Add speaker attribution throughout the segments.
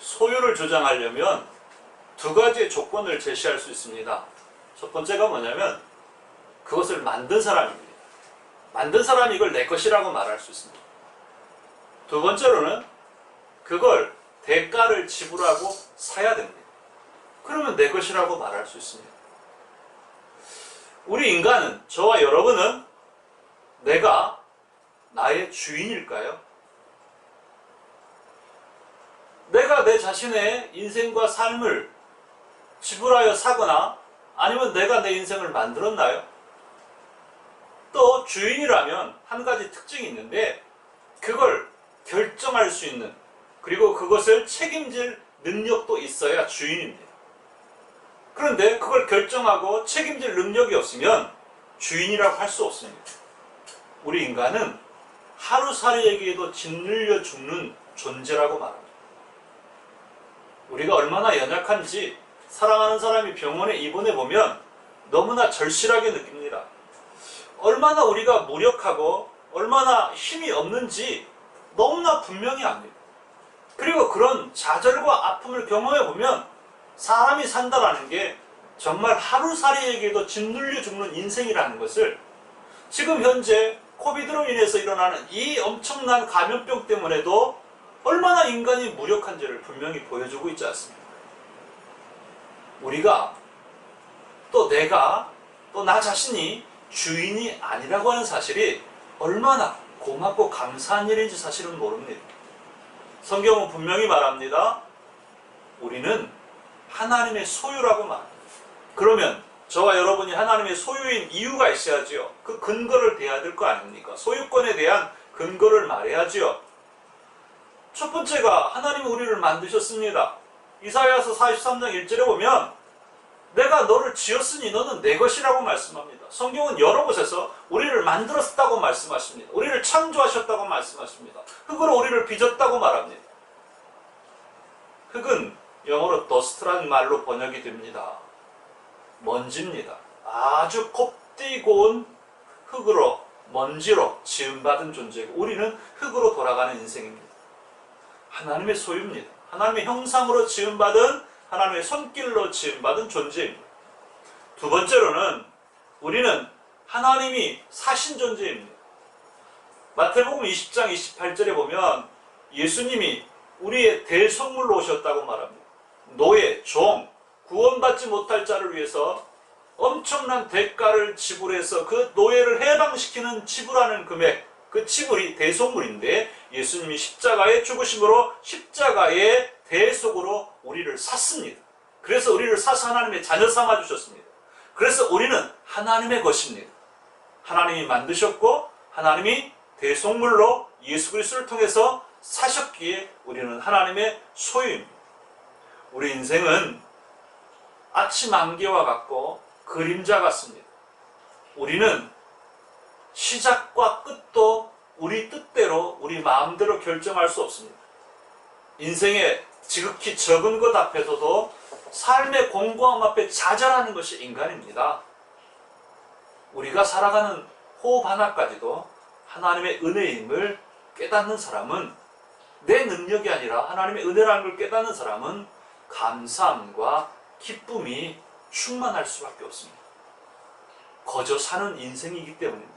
Speaker 1: 소유를 주장하려면 두 가지의 조건을 제시할 수 있습니다. 첫 번째가 뭐냐면 그것을 만든 사람입니다. 만든 사람이 이걸 내 것이라고 말할 수 있습니다. 두 번째로는 그걸 대가를 지불하고 사야 됩니다. 그러면 내 것이라고 말할 수 있습니다. 우리 인간은, 저와 여러분은 내가 나의 주인일까요? 내가 내 자신의 인생과 삶을 지불하여 사거나 아니면 내가 내 인생을 만들었나요? 또 주인이라면 한 가지 특징이 있는데 그걸 결정할 수 있는, 그리고 그것을 책임질 능력도 있어야 주인입니다. 그런데 그걸 결정하고 책임질 능력이 없으면 주인이라고 할 수 없습니다. 우리 인간은 하루살이에게도 짓눌려 죽는 존재라고 말합니다. 우리가 얼마나 연약한지 사랑하는 사람이 병원에 입원해 보면 너무나 절실하게 느낍니다. 얼마나 우리가 무력하고 얼마나 힘이 없는지 너무나 분명히 압니다. 그리고 그런 좌절과 아픔을 경험해 보면 사람이 산다라는 게 정말 하루살이에게도 짓눌려 죽는 인생이라는 것을, 지금 현재 코비드로 인해서 일어나는 이 엄청난 감염병 때문에도 얼마나 인간이 무력한지를 분명히 보여주고 있지 않습니까? 우리가 또 내가 또 나 자신이 주인이 아니라고 하는 사실이 얼마나 고맙고 감사한 일인지 사실은 모릅니다. 성경은 분명히 말합니다. 우리는 하나님의 소유라고 말합니다. 그러면 저와 여러분이 하나님의 소유인 이유가 있어야지요. 그 근거를 대야 될 거 아닙니까? 소유권에 대한 근거를 말해야지요. 첫 번째가 하나님이 우리를 만드셨습니다. 이사야서 43장 1절에 보면 내가 너를 지었으니 너는 내 것이라고 말씀합니다. 성경은 여러 곳에서 우리를 만들었다고 말씀하십니다. 우리를 창조하셨다고 말씀하십니다. 흙으로 우리를 빚었다고 말합니다. 흙은 영어로 dust라는 말로 번역이 됩니다. 먼지입니다. 아주 곱디 고운 흙으로, 먼지로 지음받은 존재고 우리는 흙으로 돌아가는 인생입니다. 하나님의 소유입니다. 하나님의 형상으로 지음받은, 하나님의 손길로 지음받은 존재입니다. 두 번째로는 우리는 하나님이 사신 존재입니다. 마태복음 20장 28절에 보면 예수님이 우리의 대속물로 오셨다고 말합니다. 노예, 종, 구원받지 못할 자를 위해서 엄청난 대가를 지불해서 그 노예를 해방시키는 지불하는 금액, 그 지불이 대속물인데 예수님이 십자가의 죽으심으로 십자가의 대속으로 우리를 샀습니다. 그래서 우리를 사서 하나님의 자녀 삼아 주셨습니다. 그래서 우리는 하나님의 것입니다. 하나님이 만드셨고 하나님이 대속물로 예수 그리스도를 통해서 사셨기에 우리는 하나님의 소유입니다. 우리 인생은 아침 안개와 같고 그림자 같습니다. 우리는 시작과 끝도 우리 뜻대로, 우리 마음대로 결정할 수 없습니다. 인생의 지극히 적은 것 앞에서도 삶의 공고함 앞에 좌절하는 것이 인간입니다. 우리가 살아가는 호흡 하나까지도 하나님의 은혜임을 깨닫는 사람은, 내 능력이 아니라 하나님의 은혜라는 걸 깨닫는 사람은 감사함과 기쁨이 충만할 수밖에 없습니다. 거저 사는 인생이기 때문입니다.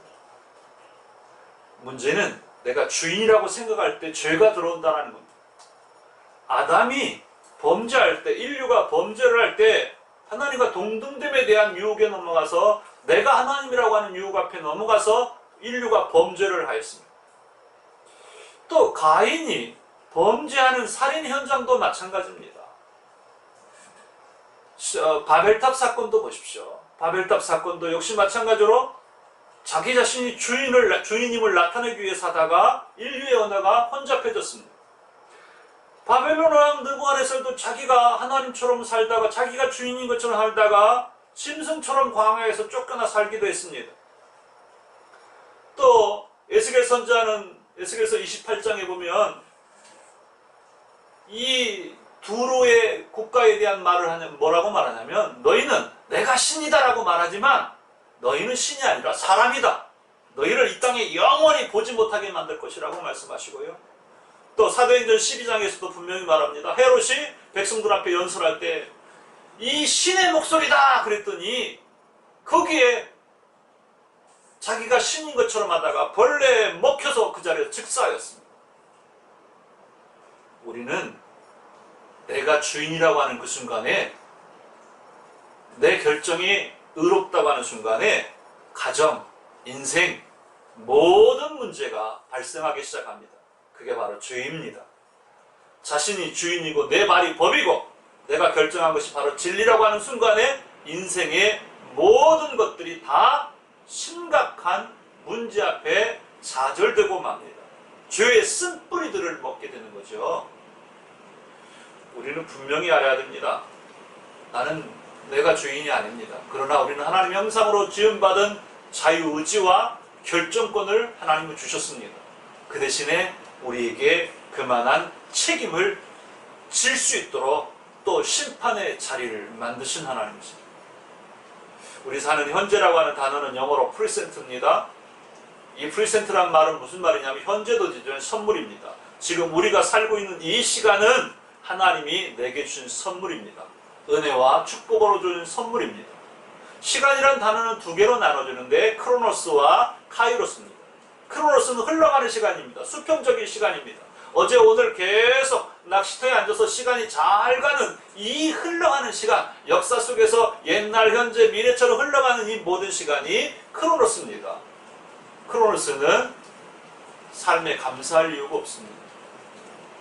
Speaker 1: 문제는 내가 주인이라고 생각할 때 죄가 들어온다는 겁니다. 아담이 범죄할 때, 인류가 범죄를 할 때 하나님과 동등됨에 대한 유혹에 넘어가서 내가 하나님이라고 하는 유혹 앞에 넘어가서 인류가 범죄를 하였습니다. 또 가인이 범죄하는 살인 현장도 마찬가지입니다. 바벨탑 사건도 보십시오. 바벨탑 사건도 역시 마찬가지로 자기 자신이 주인임을 나타내기 위해서 하다가 인류의 언어가 혼잡해졌습니다. 바벨론 왕 느부갓네살도 자기가 하나님처럼 살다가, 자기가 주인인 것처럼 살다가 짐승처럼 광야에서 쫓겨나 살기도 했습니다. 또 에스겔 선지자는 에스겔서 28장에 보면 이 두로의 국가에 대한 말을 하면 뭐라고 말하냐면, 너희는 내가 신이다라고 말하지만 너희는 신이 아니라 사람이다. 너희를 이 땅에 영원히 보지 못하게 만들 것이라고 말씀하시고요. 또 사도행전 12장에서도 분명히 말합니다. 헤롯이 백성들 앞에 연설할 때 이 신의 목소리다 그랬더니 거기에 자기가 신인 것처럼 하다가 벌레에 먹혀서 그 자리에서 즉사하였습니다. 우리는 내가 주인이라고 하는 그 순간에, 내 결정이 의롭다고 하는 순간에 가정, 인생, 모든 문제가 발생하기 시작합니다. 그게 바로 죄입니다. 자신이 주인이고 내 말이 법이고 내가 결정한 것이 바로 진리라고 하는 순간에 인생의 모든 것들이 다 심각한 문제 앞에 좌절되고 맙니다. 죄의 쓴뿌리들을 먹게 되는 거죠. 우리는 분명히 알아야 됩니다. 나는 내가 주인이 아닙니다. 그러나 우리는 하나님의 형상으로 지음받은 자유의지와 결정권을 하나님은 주셨습니다. 그 대신에 우리에게 그만한 책임을 질 수 있도록 또 심판의 자리를 만드신 하나님이십니다. 우리 사는 현재라고 하는 단어는 영어로 프리센트입니다. 이 프리센트란 말은 무슨 말이냐면 현재도 지금 선물입니다. 지금 우리가 살고 있는 이 시간은 하나님이 내게 주신 선물입니다. 은혜와 축복으로 주는 선물입니다. 시간이란 단어는 두 개로 나눠주는데 크로노스와 카이로스입니다. 크로노스는 흘러가는 시간입니다. 수평적인 시간입니다. 어제 오늘 계속 낚시터에 앉아서 시간이 잘 가는 이 흘러가는 시간, 역사 속에서 옛날, 현재, 미래처럼 흘러가는 이 모든 시간이 크로노스입니다. 크로노스는 삶에 감사할 이유가 없습니다.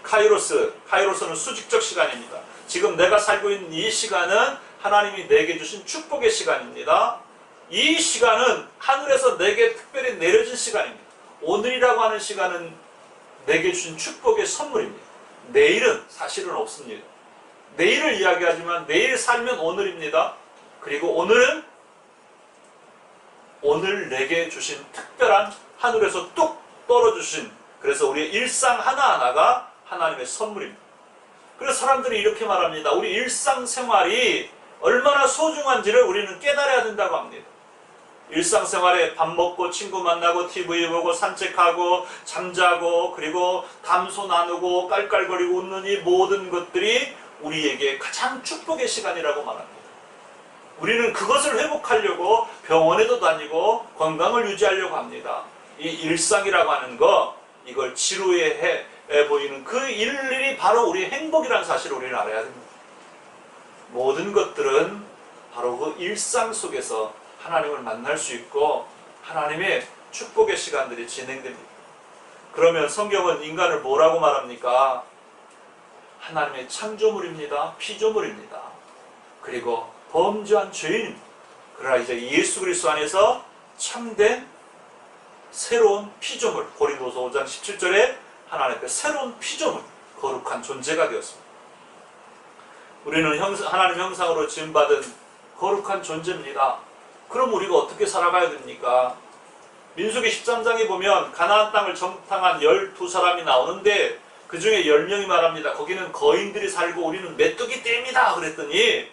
Speaker 1: 카이로스는 수직적 시간입니다. 지금 내가 살고 있는 이 시간은 하나님이 내게 주신 축복의 시간입니다. 이 시간은 하늘에서 내게 특별히 내려진 시간입니다. 오늘이라고 하는 시간은 내게 주신 축복의 선물입니다. 내일은 사실은 없습니다. 내일을 이야기하지만 내일 살면 오늘입니다. 그리고 오늘은 오늘 내게 주신 특별한 하늘에서 뚝 떨어주신, 그래서 우리의 일상 하나하나가 하나님의 선물입니다. 그래서 사람들이 이렇게 말합니다. 우리 일상생활이 얼마나 소중한지를 우리는 깨달아야 된다고 합니다. 일상생활에 밥 먹고 친구 만나고 TV 보고 산책하고 잠자고 그리고 담소 나누고 깔깔거리고 웃는 이 모든 것들이 우리에게 가장 축복의 시간이라고 말합니다. 우리는 그것을 회복하려고 병원에도 다니고 건강을 유지하려고 합니다. 이 일상이라고 하는 거, 이걸 지루해 보이는 그 일일이 바로 우리의 행복이라는 사실을 우리는 알아야 됩니다. 모든 것들은 바로 그 일상 속에서 하나님을 만날 수 있고 하나님의 축복의 시간들이 진행됩니다. 그러면 성경은 인간을 뭐라고 말합니까? 하나님의 창조물입니다. 피조물입니다. 그리고 범죄한 죄인입니다. 그러나 이제 예수 그리스도 안에서 참된 새로운 피조물, 고린도서 5장 17절에 하나님께 새로운 피조물, 거룩한 존재가 되었습니다. 우리는 하나님 형상으로 지음받은 거룩한 존재입니다. 그럼 우리가 어떻게 살아가야 됩니까? 민수기 13장에 보면 가나안 땅을 정탐한 12사람이 나오는데 그 중에 10명이 말합니다. 거기는 거인들이 살고 우리는 메뚜기 떼입니다. 그랬더니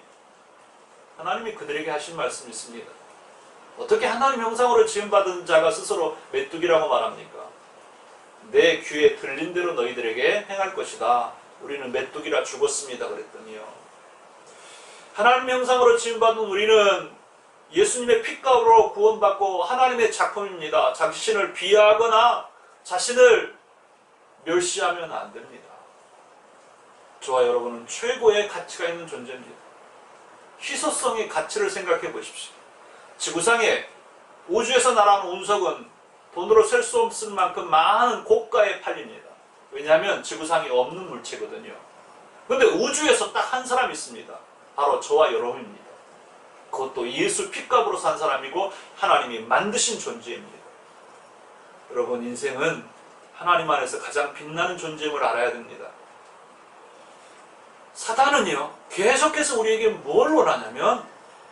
Speaker 1: 하나님이 그들에게 하신 말씀이 있습니다. 어떻게 하나님 형상으로 지음받은 자가 스스로 메뚜기라고 말합니까? 내 귀에 들린 대로 너희들에게 행할 것이다. 우리는 메뚜기라 죽었습니다. 그랬더니요. 하나님 형상으로 지음받은 우리는 예수님의 피값으로 구원받고 하나님의 작품입니다. 자신을 비하하거나 자신을 멸시하면 안 됩니다. 저와 여러분은 최고의 가치가 있는 존재입니다. 희소성의 가치를 생각해 보십시오. 지구상에 우주에서 날아오는 운석은 돈으로 셀 수 없을 만큼 많은 고가에 팔립니다. 왜냐하면 지구상에 없는 물체거든요. 그런데 우주에서 딱 한 사람이 있습니다. 바로 저와 여러분입니다. 그것도 예수 피값으로 산 사람이고 하나님이 만드신 존재입니다. 여러분, 인생은 하나님 안에서 가장 빛나는 존재임을 알아야 됩니다. 사단은요, 계속해서 우리에게 뭘 원하냐면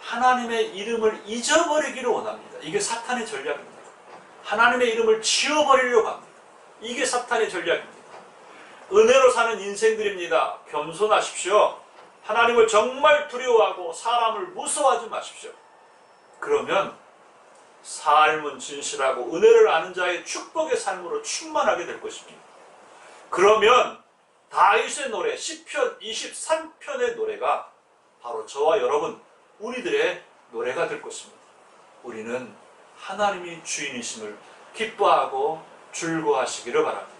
Speaker 1: 하나님의 이름을 잊어버리기를 원합니다. 이게 사탄의 전략입니다. 하나님의 이름을 지워버리려고 합니다. 이게 사탄의 전략입니다. 은혜로 사는 인생들입니다. 겸손하십시오. 하나님을 정말 두려워하고 사람을 무서워하지 마십시오. 그러면 삶은 진실하고 은혜를 아는 자의 축복의 삶으로 충만하게 될 것입니다. 그러면 다윗의 노래 시편 23편의 노래가 바로 저와 여러분 우리들의 노래가 될 것입니다. 우리는 하나님이 주인이심을 기뻐하고 즐거워하시기를 바랍니다.